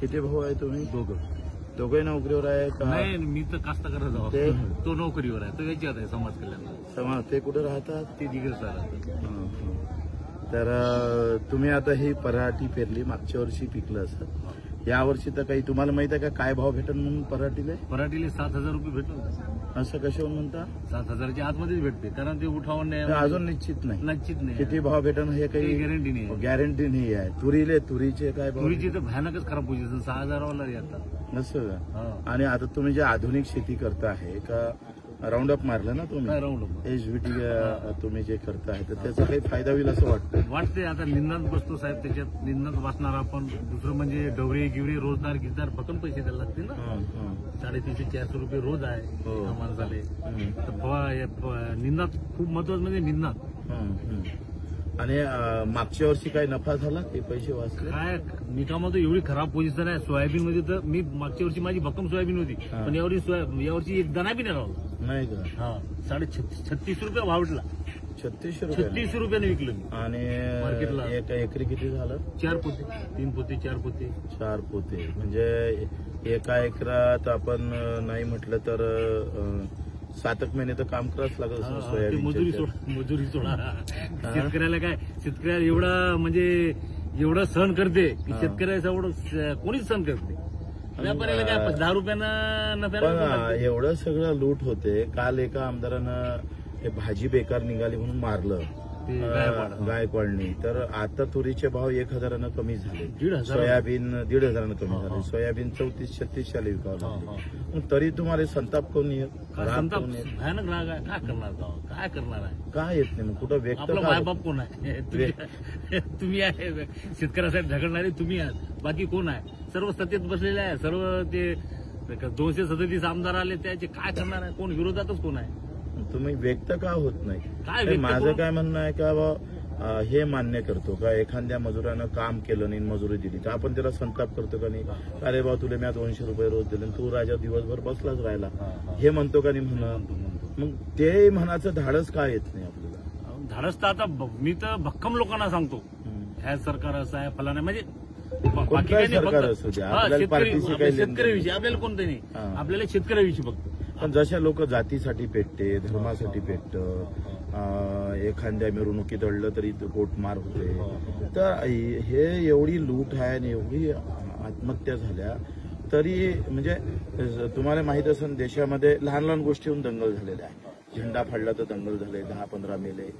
किती भाऊ आहे तुम्ही? दोघे नोकरीवर आहे का? नाही, मी तर कास्तकार जाऊ. ते? तो नोकरीवर आहे, तो याच्यात आहे समाज कल्याण. समाज ते कुठे राहतात? ते दिग्रसला राहतात. तर तुम्ही आता ही पराठी पेरली, मागच्या वर्षी पिकलं असं, या वर्षी तर काही तुम्हाला माहित आहे का काय भाव भेटन म्हणून पराठीला? 7,000 रुपये भेटलं. असं कशावर म्हणता? 7,000च्या आतमध्येच भेटते, कारण ते उठावून नाही, अजून निश्चित नाही. किती भाव भेटन हे काही गॅरंटी नाही. गॅरंटी नाही आहे. तुरीचे काय भाव? तुरीची तर भयानकच खराब पोझिशन, 6,000 येतात. असं का? आणि आता तुम्ही जे आधुनिक शेती करता आहे का, राऊंड अप मारलं ना तुम्ही? राऊंड HVT तुम्ही जे करताय तर त्याचा काही फायदा होईल असं वाटते. आता निंदात बसतो साहेब, त्याच्यात निंदात बसणार आपण. दुसरं म्हणजे डवरे गिवरे रोजदार गिरदार भक्कम पैसे द्यायला लागतील ना. 350-400 रुपये रोज आहे माणसाले. निंदात खूप महत्वाचं म्हणजे निंदात. आणि मागच्या वर्षी काय नफा झाला? ते पैसे वाचले काय? निकामात एवढी खराब पोझिशन आहे सोयाबीन मध्ये. तर मी मागच्या वर्षी माझी भक्कम सोयाबीन होती, पण यावर्षी एक दाना बी नाही राहिला. नाही का? 36 रुपये भाव भेटला. 36 रुपयाने विकलं मी. आणि मार्केटला एका एकरी किती झालं? 4 पोते, 3 पोते, 4 पोते. 4 पोते म्हणजे एका एकरात आपण नाही म्हटलं तर 7 महिने तर काम करावंच लागत सोयाबीन. मजुरी सोडा. शेतकऱ्याला काय, शेतकऱ्याला एवढा म्हणजे एवढं सहन करते की शेतकऱ्याचं एवढं कोणीच सहन करते. व्यापाऱ्याला काय 10 रुपयानं नफ्याला. एवढं सगळं लूट होते. काल एका आमदारानं हे भाजी बेकार निघाली म्हणून मारलं गायकवाडनी. तर आता तुरीचे भाव 1,000 कमी झाले. सोयाबीन 1,500 कमी झाले. सोयाबीन 34-36 विकावं लागले. तरी तुम्हाला संताप कोण येत? भयानक राग आहे. काय करणार आहे? काय येत नाही मग? कुठं व्यक्त मायबाप कोण आहे? तुम्ही आहे शेतकऱ्यासाठी झगडणारे, तुम्ही आहात. बाकी कोण आहे? सर्व सत्तेत बसलेले आहे. सर्व ते 237 आमदार आले, त्याचे काय करणार आहे? कोण विरोधातच कोण आहे? तुम्ही व्यक्त का होत नाही? माझं काय म्हणणं आहे का हे मान्य करतो का एखाद्या मजुरानं काम केलं नाही, मजुरी दिली तर आपण त्याला संताप करतो का नाही? अरे बा तुला मी 200 रुपये रोज दिले, तू राजा दिवसभर बसलाच राहिला, हे म्हणतो का नाही? मग ते म्हणाचं धाडस काय येत नाही आपल्याला? धाडस तर आता मी तर भक्कम लोकांना सांगतो, ह्या सरकार असं आहे फलाना, म्हणजे सरकार असू द्या, शेतकऱ्याविषयी आपल्याला कोणतं नाही, आपल्याला शेतकऱ्याविषयी फक्त. पण जशा लोक जातीसाठी पेटते, धर्मासाठी पेटतं, एखाद्या मिरवणुकीत अडलं तरी कोटमार होते, तर हे एवढी लूट आहे आणि एवढी आत्महत्या झाल्या तरी म्हणजे तुम्हाला माहित असेल देशामध्ये लहान लहान गोष्टीहून दंगल झालेल्या आहे. झेंडा फाडला तर दंगल झाले, 10-15 मेले.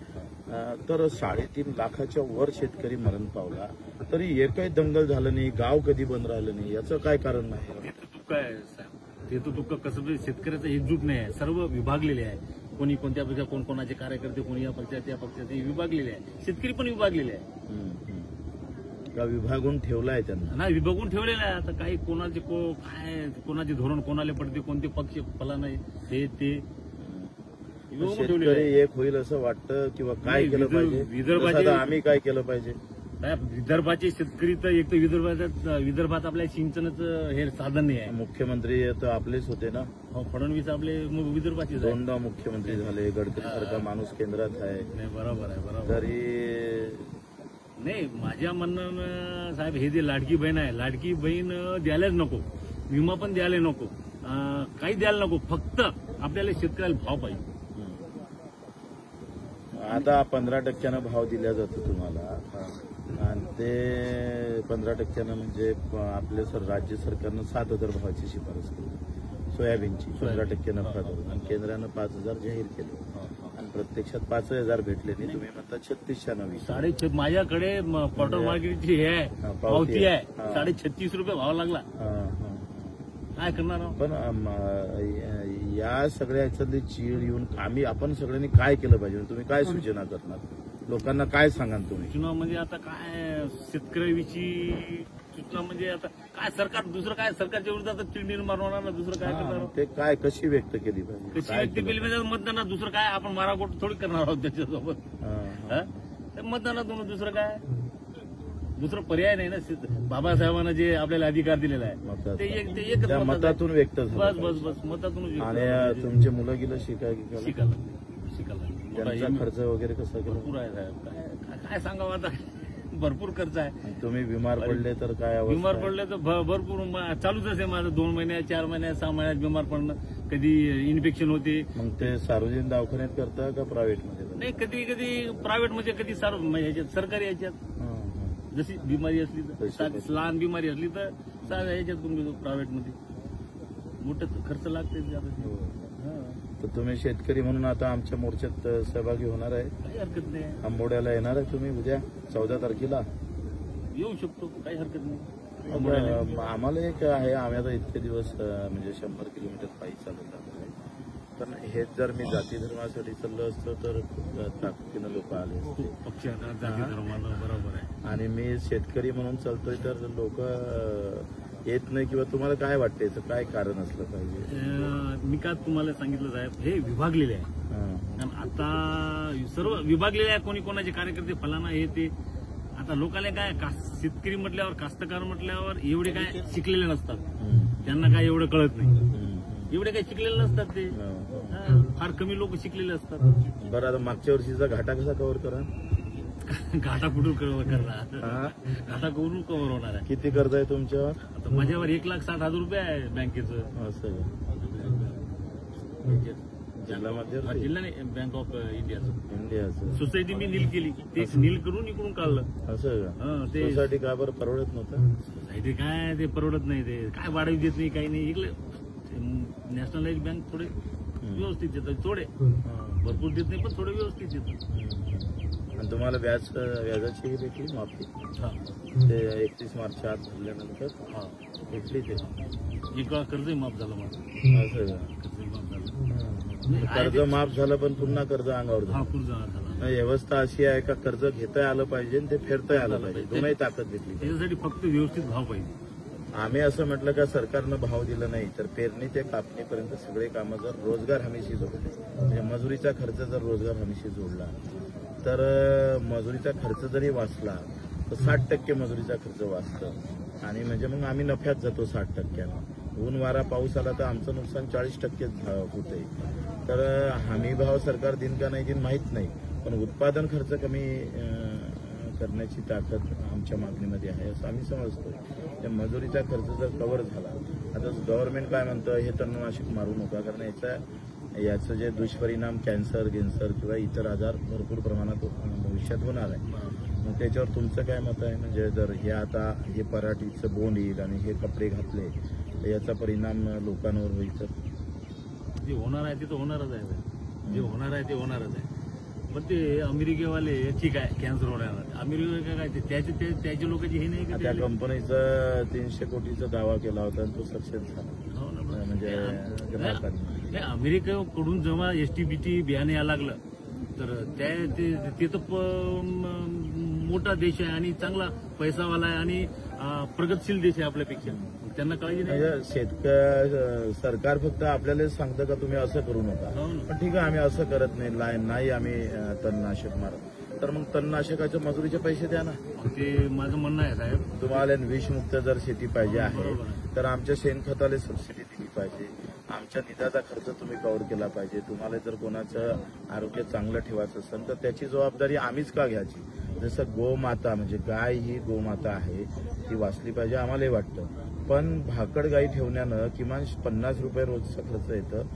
तर 3.5 लाखाच्या वर शेतकरी मरण पावला तरी एकही दंगल झालं नाही, गाव कधी बंद राहिलं नाही. याचं काय कारण नाही? ते तर तुका कसं शेतकऱ्याचं एकजूट नाही आहे, सर्व विभागलेले आहे. कोणी कोणत्या पेक्षा कोण कोणाचे कार्यकर्ते, कोणी या पक्षात त्या पक्षात विभागलेले आहे. शेतकरी पण विभागलेले आहे. का विभागून ठेवला आहे त्यांना? नाही, विभागून ठेवलेलं आहे. आता काही कोणाचे काय, कोणाचे धोरण कोणाला पडते, कोणते पक्ष फला नाही, ते शेतकरी एक होईल असं वाटतं किंवा काय केलं पाहिजे? विदर्भात आम्ही काय केलं पाहिजे? विदर्भाचे शेतकरी तर एक तर विदर्भात आपल्या सिंचनाचं हे साधन नाही आहे. मुख्यमंत्री तर आपलेच होते ना, फडणवीस आपले विदर्भाचे 2दा मुख्यमंत्री झाले. गडकरी सारखा माणूस केंद्रात आहे. नाही, बरोबर आहे, बरोबर. तरी नाही, माझ्या म्हणणं साहेब, हे जे लाडकी बहीण आहे, लाडकी बहीण द्यायलाच नको, विमा पण द्यायला नको, काही द्यायला नको, फक्त आपल्याला शेतकऱ्याला भाव पाहिजे. आता 15% भाव दिला जातो तुम्हाला, आणि ते 15% म्हणजे आपल्या राज्य सरकारनं 7,000 भावाची शिफारस केली सोयाबीनची, 15% नफा धरून, आणि केंद्रानं 5,000 जाहीर केलं आणि प्रत्यक्षात 5,000 भेटले नाही. तुम्ही म्हणता 36,000. माझ्याकडे क्वार्टर मार्केटची हे आहे, पावती आहे, 36.5 रुपये भाव लागला. काय करणार? पण या सगळ्या याच्यातली चीड येऊन आपण सगळ्यांनी काय केलं पाहिजे? तुम्ही काय सूचना करणार? लोकांना काय सांगाल तुम्ही? सूचना म्हणजे आता काय, शेतकऱ्याविषयी सूचना म्हणजे आता काय, सरकार दुसरं काय, सरकारच्या विरोधात चीड निर्माण होणार ना, दुसरं काय करणार? ते काय कशी व्यक्त केली पाहिजे? कशी व्यक्त केली पाहिजे? मतदानात. दुसरं काय, आपण माराकोट थोडी करणार आहोत त्याच्यासोबत. मतदानातून दुसरं काय, दुसरं पर्याय नाही ना. बाबासाहेबांना जे आपल्याला अधिकार दिलेला आहे ते एक मतातून व्यक्त झालं. बस मतातून. आणि तुमचे मुलं गेलं शिकायला शिकायला त्यांचा खर्च वगैरे कसा केला? पुरा आहे साहेब. काय सांगावं आता, भरपूर खर्च आहे. तुम्ही बिमार पडले तर काय अवस्था बिमार आहे? पडले तर भरपूर चालूच आहे माझं. 2 महिन्यात 4 महिन्यात 6 महिन्यात बिमार पडणं. कधी इन्फेक्शन होते. मग ते सार्वजनिक दवाखान्यात करता का प्रायव्हेटमध्ये करता? नाही कधी कधी प्रायव्हेट मध्ये कधी ह्याच्यात सरकारी याच्यात जशी बिमारी असली तर लहान बिमारी असली तर याच्यात तुम्ही प्रायव्हेट मध्ये मोठं खर्च लागते. तर तुम्ही शेतकरी म्हणून आता आमच्या मोर्चात सहभागी होणार आहे? काही हरकत नाही. आंबोड्याला येणार आहे तुम्ही उद्या 14 तारखेला? येऊ शकतो, काही हरकत नाही. आम्हाला एक आहे, आम्ही आता इतके दिवस म्हणजे 100 किलोमीटर पायी चालत आलो आहे. पण हेच जर मी जाती धर्मासाठी चाललो असतो तर ताकदीनं लोक आले असते. पक्ष जाती धर्माला बरोबर आहे. आणि मी शेतकरी म्हणून चालतोय तर लोक येत नाही. किंवा तुम्हाला काय वाटतं याचं काय कारण असलं पाहिजे? मी का तुम्हाला सांगितलं साहेब, हे विभागलेले आहे. कारण आता सर्व विभागलेले आहे. कोणी कोणाचे कार्यकर्ते फलाना हे ते. आता लोकांना काय शेतकरी म्हटल्यावर कास्तकार म्हटल्यावर एवढे काय शिकलेले नसतात. त्यांना काय एवढं कळत नाही. एवढे काही शिकलेले नसतात ते. फार कमी लोक शिकलेले असतात. बरं, आता मागच्या वर्षीचा घाटा कसा कव्हर करा? घाटा कुठून करणार? घाटा करून कव्हर होणार आहे. किती कर्ज आहे तुमच्यावर? आता माझ्यावर 1,60,000 रुपये आहे बँकेचं. असं जिल्हा मध्यवर्ती? जिल्हा नाही, बँक ऑफ इंडियाचं. सोसायटी मी नील केली. ते नील करून इकडून काढलं. असं का? ते सोसायटी का बरं परवडत नव्हतं? सोसायटी काय ते परवडत नाही. ते काय वाढवी देत नाही, काही नाही. इकडे नॅशनलाइज बँक थोडे व्यवस्थित देतात. थोडे भरपूर देत नाही, पण थोडे व्यवस्थित देतात. आणि तुम्हाला व्याजाची भेटली माफी? ते 31 मार्चच्या आत भरल्यानंतर भेटली ते. एक वेळा कर्जही माफ झालं माझं. असं का? कर्जही माफ झालं. कर्ज माफ झालं पण पुन्हा कर्ज अंगावर झालं. पूर्ण झाला. व्यवस्था अशी आहे का कर्ज घेता आलं पाहिजे आणि ते फेडता आलं पाहिजे. दोनही ताकद घेतली. त्याच्यासाठी फक्त व्यवस्थित भाव पाहिजे. आम्ही असं म्हटलं का सरकारनं भाव दिला नाही तर पेरणी ते कापणीपर्यंत सगळे कामं जर रोजगार हमीशी जोडले, म्हणजे मजुरीचा खर्च जर रोजगार हमीशी जोडला तर मजुरीचा खर्च जरी वाचला तर 60% मजुरीचा खर्च वाचतं. आणि म्हणजे मग आम्ही नफ्यात जातो 60%. ऊन वारा पाऊस आला तर आमचं नुकसान 40% होते. तर हमी भाव सरकार दिन का नाही दिन माहीत नाही, पण उत्पादन खर्च कमी करण्याची ताकद आमच्या मागणीमध्ये आहे असं आम्ही समजतो. त्या मजुरीचा खर्च जर कव्हर झाला, आता गव्हर्नमेंट काय म्हणतं हे तणनाशक मारू नका, कारण याचं जे दुष्परिणाम कॅन्सर किंवा इतर आजार भरपूर प्रमाणात भविष्यात होणार आहे. मग त्याच्यावर तुमचं काय मत आहे? म्हणजे जर हे आता हे पराठीचं बोंड येईल आणि हे कपडे घातले तर याचा परिणाम लोकांवर होईल तर? जे होणार आहे ते तर होणारच आहे. जे होणार आहे ते होणारच आहे. पण ते अमेरिकेवाले ठीक आहे कॅन्सर होणार. अमेरिका काय त्याच्या लोकांची हे नाही का? त्या कंपनीचा 300 कोटीचा दावा केला होता आणि तो सक्सेस झाला. हो ना. म्हणजे ग्राहकांनी अमेरिकेकडून जेव्हा एसटीबीटी बियाणे यायला लागलं तर ते तर मोठा देश आहे आणि चांगला पैसावाला आहे आणि प्रगतशील देश आहे आपल्यापेक्षा. त्यांना काळजी नाही. सरकार फक्त आपल्याला सांगतं का तुम्ही असं करू नका. पण ठीक आहे, आम्ही असं करत नाही आम्ही तणनाशक मारत. तर मग तणनाशकाच्या मजुरीचे पैसे द्या ना. ते माझं म्हणणं आहे साहेब. तुम्हाला विषमुक्त जर शेती पाहिजे आहे तर आमच्या शेणखताला सबसिडी दिली पाहिजे. आमच्या निधाचा खर्च तुम्ही कव्हर केला पाहिजे. तुम्हाला जर कोणाचं आरोग्य चांगलं ठेवायचं असेल तर त्याची जबाबदारी आम्हीच का घ्यायची? जसं गोमाता म्हणजे गाय ही गोमाता आहे ती वाचली पाहिजे आम्हालाही वाटतं. पण भाकड गाई ठेवण्यानं किमान 50 रुपये रोजचा खर्च येतं,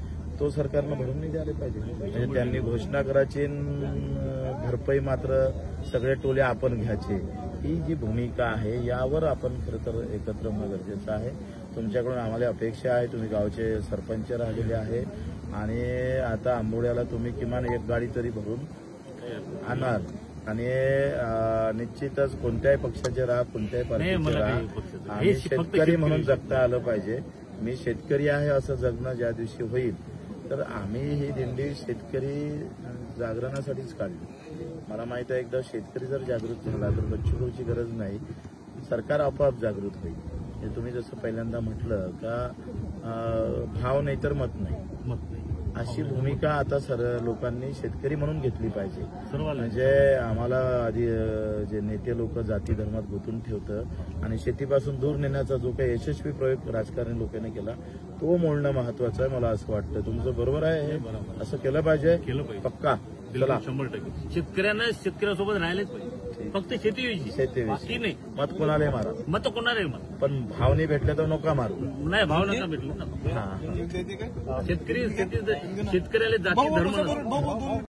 तो सरकारनं भरून नाही द्यायला पाहिजे. म्हणजे त्यांनी घोषणा करायची, भरपाई मात्र सगळे टोले आपण घ्यायचे. ही जी भूमिका आहे यावर आपण खरं तर एकत्र होणं गरजेचं आहे. तुमच्याकडून आम्हाला अपेक्षा आहे. तुम्ही गावचे सरपंच राहिलेले आहे आणि आता आंबोड्याला तुम्ही किमान एक गाडी तरी भरून आणणार. आणि निश्चितच कोणत्याही पक्षाचे राहा, कोणत्याही पार्टीचे राहा, आम्ही शेतकरी म्हणून जगता आलं पाहिजे. मी शेतकरी आहे असं जगणं ज्या दिवशी होईल तर आम्ही ही दिंडी शेतकरी जागरणासाठीच काढली. मला माहित आहे एकदा शेतकरी जर जागृत झाला तर बच्चूभाऊची गरज नाही, सरकार आपोआप जागृत होईल. हे तुम्ही जसं पहिल्यांदा म्हटलं का भाव नाही तर मत नाही, अशी भूमिका आता लोकांनी शेतकरी म्हणून घेतली पाहिजे. म्हणजे आम्हाला आधी जे नेते लोक जाती धर्मात गुंतून ठेवतं आणि शेतीपासून दूर नेण्याचा जो काही यशस्वी प्रयोग राजकारणी लोकांनी केला तो मोडणं महत्वाचं आहे. मला असं वाटतं. तुमचं बरोबर आहे, असं केलं पाहिजे. पक्का. चला 100% शेतकऱ्यांना शेतकऱ्यासोबत राहिलेच पाहिजे. फक्त शेतीविषयी शेतीविषयी. बाकी नाही. मत कोणाला मारा, मत कोणाला आहे मला पण भाव नाही भेटले तर नका मारू. नाही, भाव नका भेटले ना. हा शेतकऱ्याला जाती धर्म नसतो.